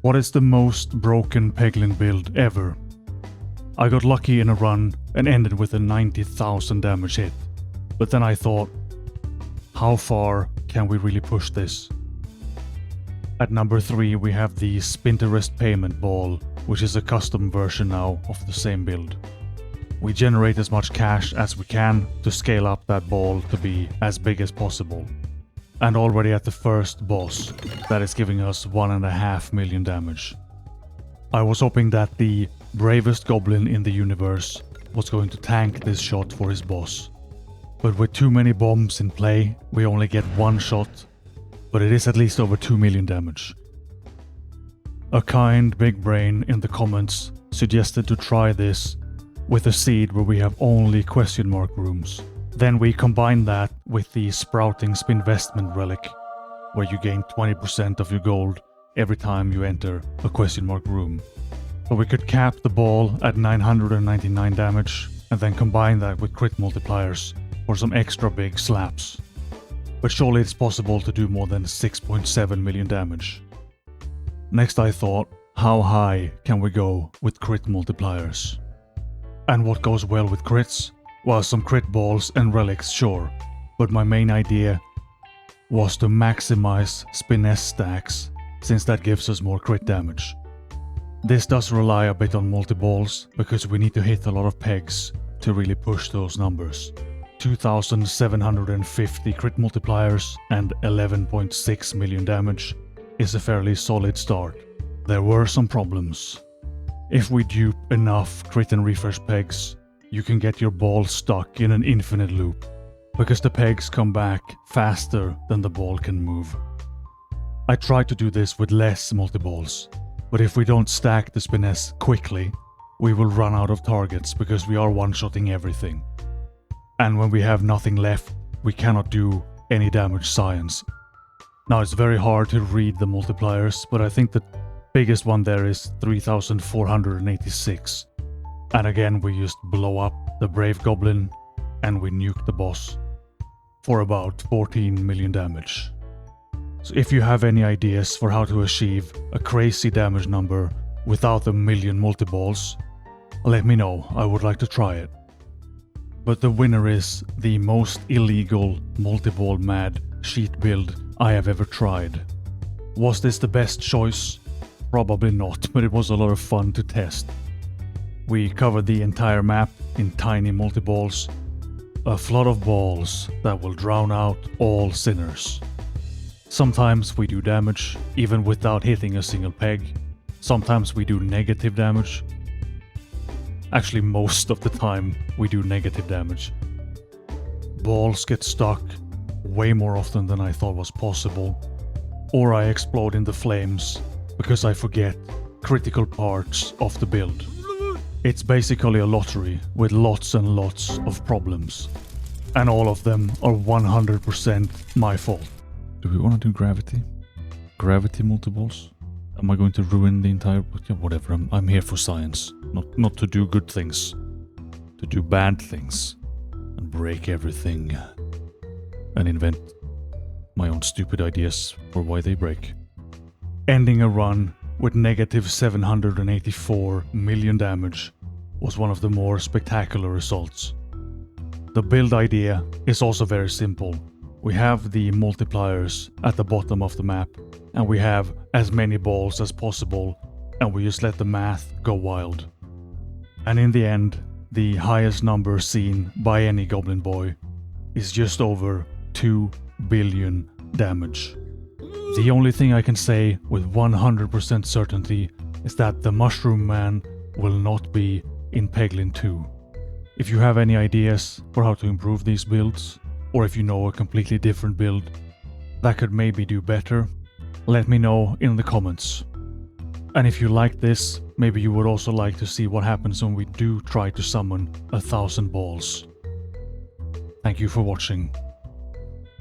What is the most broken Peglin build ever? I got lucky in a run and ended with a 90,000 damage hit. But then I thought, how far can we really push this? At number 3 we have the Spinventor payment ball, which is a custom version now of the same build. We generate as much cash as we can to scale up that ball to be as big as possible. And already at the first boss, that is giving us 1.5 million damage. I was hoping that the bravest goblin in the universe was going to tank this shot for his boss. But with too many bombs in play, we only get one shot, but it is at least over 2 million damage. A kind big brain in the comments suggested to try this with a seed where we have only question mark rooms. Then we combine that with the sprouting Spinvestment relic, where you gain 20% of your gold every time you enter a question mark room. So we could cap the ball at 999 damage and then combine that with crit multipliers for some extra big slaps. But surely it's possible to do more than 6.7 million damage. Next I thought, how high can we go with crit multipliers? And what goes well with crits? Well, some crit balls and relics, sure, but my main idea was to maximize Spiness stacks, since that gives us more crit damage. This does rely a bit on multiballs, because we need to hit a lot of pegs to really push those numbers. 2,750 crit multipliers and 11.6 million damage is a fairly solid start. There were some problems. If we dupe enough crit and refresh pegs, you can get your ball stuck in an infinite loop, because the pegs come back faster than the ball can move. I tried to do this with less multiballs, but if we don't stack the Spiness quickly, we will run out of targets because we are one-shotting everything. And when we have nothing left, we cannot do any damage science. Now it's very hard to read the multipliers, but I think the biggest one there is 3,486. And again we just blow up the brave goblin and we nuke the boss for about 14 million damage. So if you have any ideas for how to achieve a crazy damage number without a million multiballs, let me know, I would like to try it. But the winner is the most illegal multiball mad cheat build I have ever tried. Was this the best choice? Probably not, but it was a lot of fun to test. We covered the entire map in tiny multiballs, a flood of balls that will drown out all sinners. Sometimes we do damage even without hitting a single peg, sometimes we do negative damage. Actually, most of the time we do negative damage. Balls get stuck way more often than I thought was possible, or I explode in the flames because I forget critical parts of the build. It's basically a lottery with lots and lots of problems, and all of them are 100% my fault. Do we want to do gravity? Gravity multiballs? Am I going to ruin the entire... Yeah, whatever, I'm here for science. Not to do good things. To do bad things. And break everything. And invent my own stupid ideas for why they break. Ending a run with negative 784 million damage was one of the more spectacular results. The build idea is also very simple. We have the multipliers at the bottom of the map, and we have as many balls as possible, and we just let the math go wild. And in the end, the highest number seen by any goblin boy is just over 2 billion damage. The only thing I can say with 100% certainty is that the Mushroom Man will not be in Peglin 2. If you have any ideas for how to improve these builds, or if you know a completely different build that could maybe do better, let me know in the comments. And if you like this, maybe you would also like to see what happens when we do try to summon 1,000 balls. Thank you for watching.